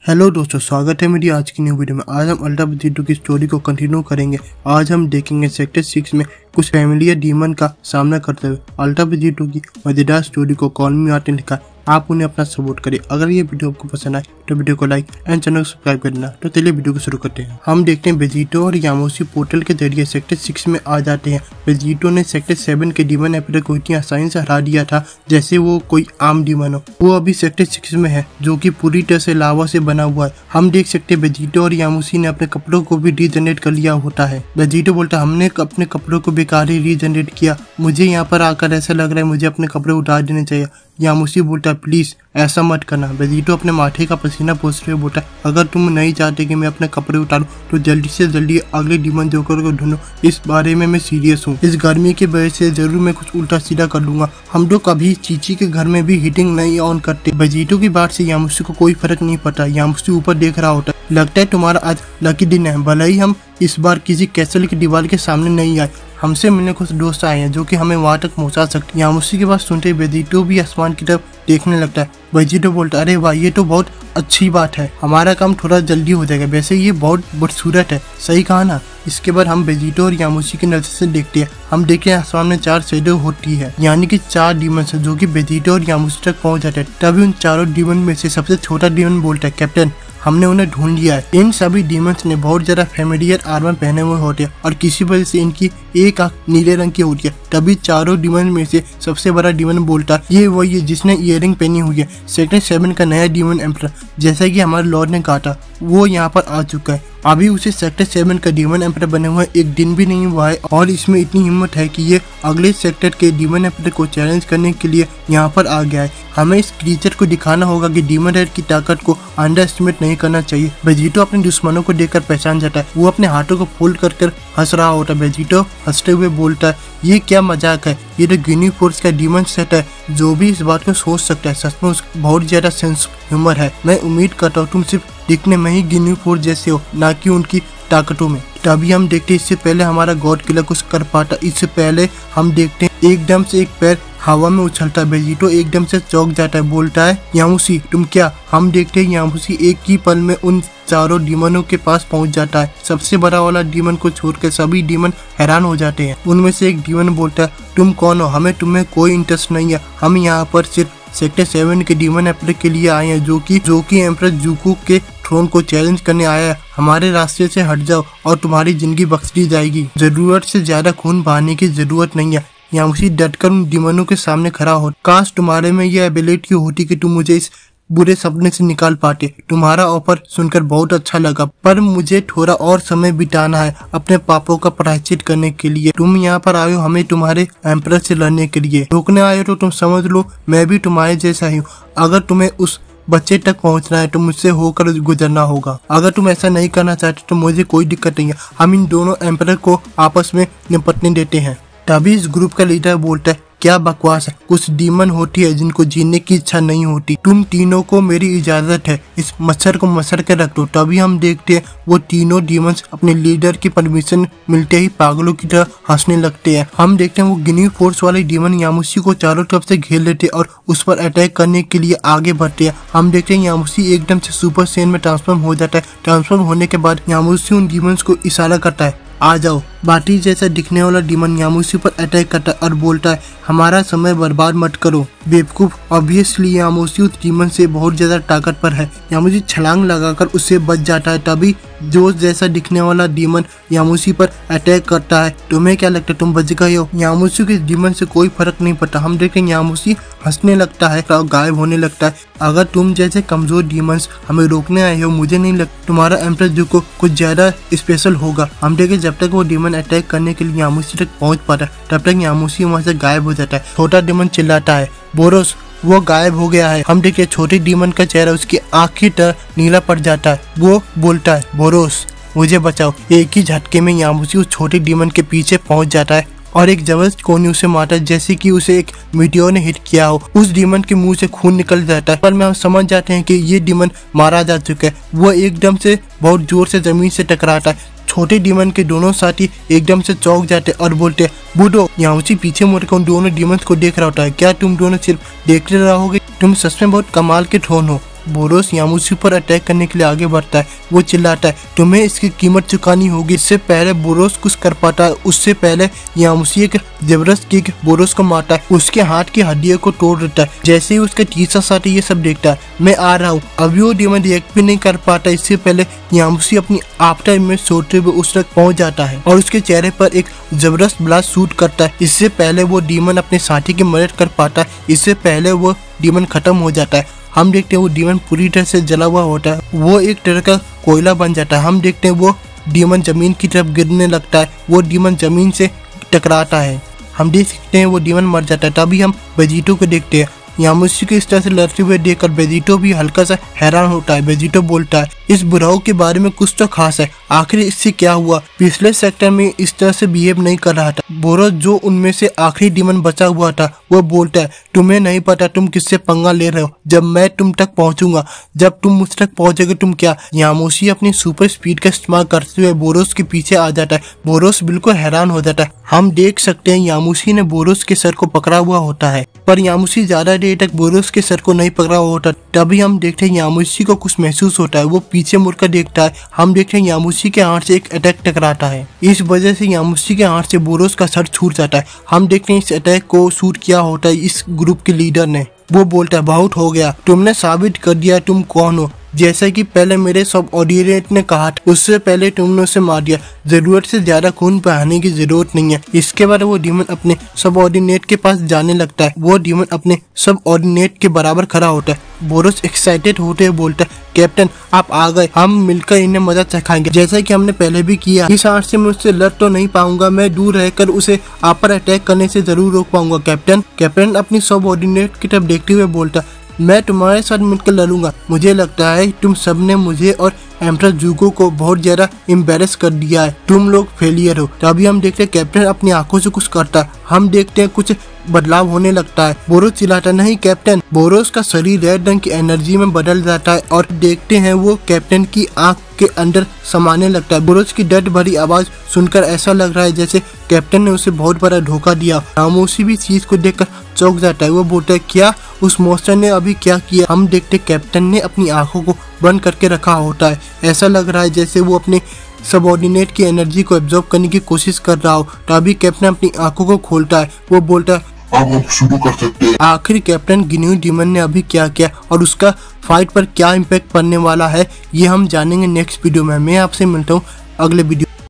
Hello दोस्तों, स्वागत है मेरी आज की न्यू वीडियो में। आज हम अल्ट्रा वेजिटो की स्टोरी को कंटिन्यू करेंगे। आज हम देखेंगे सेक्टर 6 में कुछ फैमिलियर डीमन का सामना करते हुए अल्ट्रा वेजिटो की मजेदार स्टोरी को कॉल मी आर्ट ने लिखा। आप उन्हें अपना सपोर्ट करें। अगर ये वीडियो आपको पसंद आए तो वीडियो को लाइक एंड चैनल को सब्सक्राइब करना। तो चलिए वीडियो को शुरू करते हैं। हम देखते हैं वेजिटो और यामोसी पोर्टल के जरिए सेक्टर 6 में आ जाते हैं। वेजिटो ने सेक्टर 7 के डीमन एम्परर को इतनी आसानी से हरा दिया था जैसे वो कोई आम डीमन हो। वो अभी सेक्टर 6 में है जो कि पूरी तरह से लावा से बना हुआ है। हम देख सकते हैं वेजिटो और यामोसी ने अपने कपड़ों को भी रीजनरेट कर लिया होता है। वेजिटो बोलता है हमने अपने कपड़ों को बेकार ही रीजनरेट किया, मुझे यहाँ पर आकर ऐसा लग रहा है मुझे अपने कपड़े उतार देने चाहिए। यामोसी बोलता है प्लीज ऐसा मत करना। वेजिटो अपने माथे का पसीना पोंछते हुए बोलता है अगर तुम नहीं चाहते कि मैं अपने कपड़े उतारूं तो जल्दी से जल्दी अगले डीमन जोकर को ढूंढो। इस बारे में मैं सीरियस हूँ। इस गर्मी की वजह से जरूर मैं कुछ उल्टा सीधा कर लूंगा। हम लोग कभी चीची के घर में भी हीटिंग नहीं ऑन करते। वेजिटो की बात से यामोसी को कोई फर्क नहीं पड़ता। यामोसी ऊपर देख रहा होता है। लगता है तुम्हारा आज लकी दिन है। भले ही हम इस बार किसी कैसल की दीवार के सामने नहीं आए, हमसे मिलने कुछ दोस्त आए हैं जो कि हमें वहां तक पहुंचा सकते हैं। यामोसी की बात सुनते ही वेजिटो भी आसमान की तरफ देखने लगता है। वेजिटो बोलता है अरे वाह ये तो बहुत अच्छी बात है, हमारा काम थोड़ा जल्दी हो जाएगा। वैसे ये बहुत बदसूरत है, सही कहा ना। इसके बाद हम वेजिटो और यामोसी की नजर से देखते हैं। हम देखते हैं आसमान में 4 शैडो होती है, यानी कि 4 डीमंस है जो कि वेजिटो और यामोसी तक पहुंच जाते हैं। तभी उन चारों डीमन में से सबसे छोटा डीमन बोलता है कैप्टन हमने उन्हें ढूंढ लिया है। इन सभी डीमंस ने बहुत ज्यादा फेमिलियर आर्मर पहने हुए होते हैं और किसी वजह से इनकी एक आंख नीले रंग की होती है। तभी चारों डीमन में से सबसे बड़ा डीमन बोलता है ये वही है जिसने इयरिंग पहनी हुई है। सेक्टर 7 का नया डीमन एम्परर जैसा कि हमारे लॉर्ड ने कहा था वो यहाँ पर आ चुका है। अभी उसे सेक्टर 7 का डीमन एम्परर बने हुए एक दिन भी नहीं हुआ है और इसमें इतनी हिम्मत है कि ये अगले सेक्टर के डीमन एम्परर को चैलेंज करने के लिए यहाँ पर आ गया है। हमें इस क्रीचर को दिखाना होगा कि डीमन हेड की ताकत को अंडर एस्टिमेट नहीं करना चाहिए। वेजिटो अपने दुश्मनों को देखकर पहचान जाता है। वो अपने हाथों को फोल्ड कर हंस रहा होता है। वेजिटो हंसते हुए बोलता है ये क्या मजाक है, ये तो गिनी फोर्स का डीमन सेट है। जो भी इस बात को सोच सकता है सच में उसका बहुत ज्यादा सेंस ह्यूमर है। मैं उम्मीद करता हूँ तुम सिर्फ दिखने में ही गिनी फोर्स जैसे हो, ना कि उनकी ताकतों में। तभी हम देखते हैं इससे पहले हमारा गॉड किलर कुछ कर पाता। इससे पहले हम देखते हैं एकदम से एक पैर हवा में उछलता है। वेजिटो एकदम से चौंक जाता है, बोलता है यामोसी तुम क्या। हम देखते हैं यामोसी एक ही पल में उन चारों डीमनों के पास पहुंच जाता है। सबसे बड़ा वाला डीमन को छोड़कर सभी डीमन हैरान हो जाते हैं। उनमें से एक डीमन बोलता है तुम कौन हो, हमें तुम्हें कोई इंटरेस्ट नहीं है। हम यहाँ पर सिर्फ सेक्टर 7 के डीमन एम्परर के लिए आए हैं जो कि एम्परर जुकू के थ्रोन को चैलेंज करने आया है। हमारे रास्ते से हट जाओ और तुम्हारी जिंदगी बख्श दी जाएगी। जरूरत से ज्यादा खून बहाने की जरूरत नहीं है। यामोसी डटकर उन डीमनों के सामने खड़ा हो। काश तुम्हारे में यह एबिलिटी होती कि तुम मुझे इस बुरे सपने से निकाल पाते। तुम्हारा ऑफर सुनकर बहुत अच्छा लगा पर मुझे थोड़ा और समय बिताना है अपने पापों का प्रायश्चित करने के लिए। तुम यहाँ पर आए हो हमें तुम्हारे एम्परर से लड़ने के लिए। रोकने आए हो तो तुम समझ लो मैं भी तुम्हारे जैसा ही हूँ। अगर तुम्हें उस बच्चे तक पहुंचना है तो मुझसे होकर गुजरना होगा। अगर तुम ऐसा नहीं करना चाहते तो मुझे कोई दिक्कत नहीं है। हम इन दोनों एम्परर को आपस में निपटने देते हैं। तभी इस ग्रुप का लीडर बोलता है क्या बकवास है, कुछ डीमन होती है जिनको जीने की इच्छा नहीं होती। तुम तीनों को मेरी इजाजत है, इस मच्छर को मसर के रख दो। तभी हम देखते हैं वो तीनों डीमंस अपने लीडर की परमिशन मिलते ही पागलों की तरह हंसने लगते हैं। हम देखते हैं वो गिनी फोर्स वाले डीमन यामोसी को चारों तरफ से घेर लेते और उस पर अटैक करने के लिए आगे बढ़ते हैं। हम देखते हैं यामोसी एकदम से सुपर सेन में ट्रांसफॉर्म हो जाता है। ट्रांसफॉर्म होने के बाद यामोसी उन डीमंस को इशारा करता है आ जाओ। बाटी जैसा दिखने वाला डीमन यामोसी पर अटैक करता है और बोलता है हमारा समय बर्बाद मत करो बेवकूफ। ऑब्वियसली यामोसी उस डीमन से बहुत ज्यादा ताकतवर है। यामोसी छलांग लगाकर उससे बच जाता है। तभी जोश जैसा दिखने वाला डीमन यामोसी पर अटैक करता है। तुम्हें क्या लगता है तुम बच गए हो? यामोसी के डीमन से कोई फर्क नहीं पड़ता। हम देखते हैं यामोसी हंसने लगता है और गायब होने लगता है। अगर तुम जैसे कमजोर डीमंस हमें रोकने आए हो मुझे नहीं लगता तुम्हारा एम्परर जुको कुछ ज्यादा स्पेशल होगा। हम देखें जब तक वो डीमन अटैक करने के लिए यामोसी तक पहुंच पाता है तब तक यामोसी वहां से गायब हो जाता है। छोटा डीमन चिल्लाता है बोरोस वो गायब हो गया है। हम देखिए छोटे डीमन का चेहरा उसकी आँख की तरह नीला पड़ जाता है। वो बोलता है बोरोस मुझे बचाओ। एक ही झटके में यामोसी उस छोटे डीमन के पीछे पहुंच जाता है और एक जबरदस्त कोनी उसे मारता है जैसे कि उसे एक मीटियोर ने हिट किया हो। उस डीमन के मुंह से खून निकल जाता है पर हम समझ जाते हैं कि ये डीमन मारा जा चुका है। वो एकदम से बहुत जोर से जमीन से टकराता है। छोटे डीमन के दोनों साथी एकदम से चौंक जाते और बोलते बूढ़ो। यामोसी पीछे मुड़कर उन दोनों डीमंस को देख रहा होता है। क्या तुम दोनों सिर्फ देखते रहोगे? तुम सच में बहुत कमाल के ठोन हो। बोरोस यामुसी पर अटैक करने के लिए आगे बढ़ता है। वो चिल्लाता है, तुम्हें इसकी कीमत चुकानी होगी। इससे पहले बोरोस कुछ कर पाता है, उससे पहले यामुसी एक जबरदस्त किक बोरोस को मारता है, उसके हाथ की हड्डियों को तोड़ देता है। जैसे ही उसके तीसरा साथी ये सब देखता है, मैं आ रहा हूँ, अभी वो डीमन रिएक्ट भी नहीं कर पाता। इससे पहले यामुसी अपनी आफ्टर इमेज सोते हुए उस तक पहुंच जाता है और उसके चेहरे पर एक जबरदस्त ब्लास्ट शूट करता है। इससे पहले वो डीमन अपने साथी की मदद कर पाता है। इससे पहले वो डीमन खत्म हो जाता है। हम देखते हैं वो डीमन पूरी तरह से जला हुआ होता है, वो एक तरह का कोयला बन जाता है। हम देखते हैं वो डीमन जमीन की तरफ गिरने लगता है, वो डीमन जमीन से टकराता है। हम देख सकते हैं वो डीमन मर जाता है। तभी हम वेजिटो को देखते हैं, यामुसी को इस तरह से लड़ते हुए देखकर वेजिटो भी हल्का सा हैरान होता है। वेजिटो बोलता है, इस बुढ़ाऊ के बारे में कुछ तो खास है, आखिर इससे क्या हुआ? पिछले सेक्टर में इस तरह से बिहेव नहीं कर रहा था। बोरोस जो उनमें से आखिरी डीमन बचा हुआ था, वो बोलता है, तुम्हें नहीं पता तुम किससे पंगा ले रहे हो। जब मैं तुम तक पहुंचूंगा, जब तुम मुझ तक पहुंचोगे तुम क्या? यामुसी अपनी सुपर स्पीड का इस्तेमाल करते हुए बोरोस के पीछे आ जाता है। बोरोस बिल्कुल हैरान हो जाता है। हम देख सकते हैं यामुसी ने बोरोस के सर को पकड़ा हुआ होता है, पर यामुसी ज्यादा देर तक बोरोस के सर को नहीं पकड़ा हुआ होता। तभी हम देखते हैं यामुसी को कुछ महसूस होता है, वो पीछे मुड़कर देखता है। हम देखते हैं यामुसी के हाथ से एक अटैक टकराता है, इस वजह से यामुसी के हाथ से बोरोस का सर छूट जाता है। हम देखते हैं इस अटैक को शूट किया होता है इस ग्रुप के लीडर ने। वो बोलता है, बहुत हो गया, तुमने साबित कर दिया तुम कौन हो। जैसा कि पहले मेरे सब ऑर्डिनेट ने कहा था, उससे पहले तुमने उसे मार दिया। जरूरत से ज्यादा खून बहाने की जरूरत नहीं है। इसके बाद वो डीमन अपने सब ऑर्डिनेट के पास जाने लगता है। वो डीमन अपने सब ऑर्डिनेट के बराबर खड़ा होता है। बोरोस एक्साइटेड होते हुए बोलता है, कैप्टन आप आ गए, हम मिलकर इन्हें मजा चखाएंगे जैसा कि हमने पहले भी किया। इस हाथ से मैं उससे लड़ तो नहीं पाऊंगा, मैं दूर रहकर उसे आप पर अटैक करने से जरूर रोक पाऊंगा कैप्टन। कैप्टन अपनी सब ऑर्डिनेट की तरफ देखते हुए बोलता, मैं तुम्हारे साथ मिलकर लड़ूंगा। मुझे लगता है तुम सबने मुझे और एम्परर जूगो को बहुत ज्यादा एम्बेरस कर दिया है, तुम लोग फेलियर हो। तभी हम देखते हैं कैप्टन अपनी आंखों से कुछ करता है। हम देखते हैं कुछ बदलाव होने लगता है। बोरोस चिल्लाता, नहीं कैप्टन। बोरोस का शरीर रेड रंग की एनर्जी में बदल जाता है और देखते हैं वो कैप्टन की आंख के अंदर समाने लगता है। बोरोस की डर भरी आवाज सुनकर ऐसा लग रहा है जैसे कैप्टन ने उसे बहुत बड़ा धोखा दिया। यामुसी भी चीज को देखकर चौंक जाता है। वो बोलता है, क्या उस मॉन्स्टर ने अभी क्या किया? हम देखते कैप्टन ने अपनी आंखों को बंद करके रखा होता है। ऐसा लग रहा है जैसे वो अपने सबऑर्डिनेट की एनर्जी को एब्जॉर्ब करने की कोशिश कर रहा हो। तभी कैप्टन अपनी आंखों को खोलता है। वो बोलता है, अब शुरू कर सकते हैं। आखिर कैप्टन गिन्यू डीमन ने अभी क्या किया और उसका फाइट पर क्या इम्पैक्ट पड़ने वाला है, ये हम जानेंगे नेक्स्ट वीडियो में। मैं आपसे मिलता हूँ अगले वीडियो।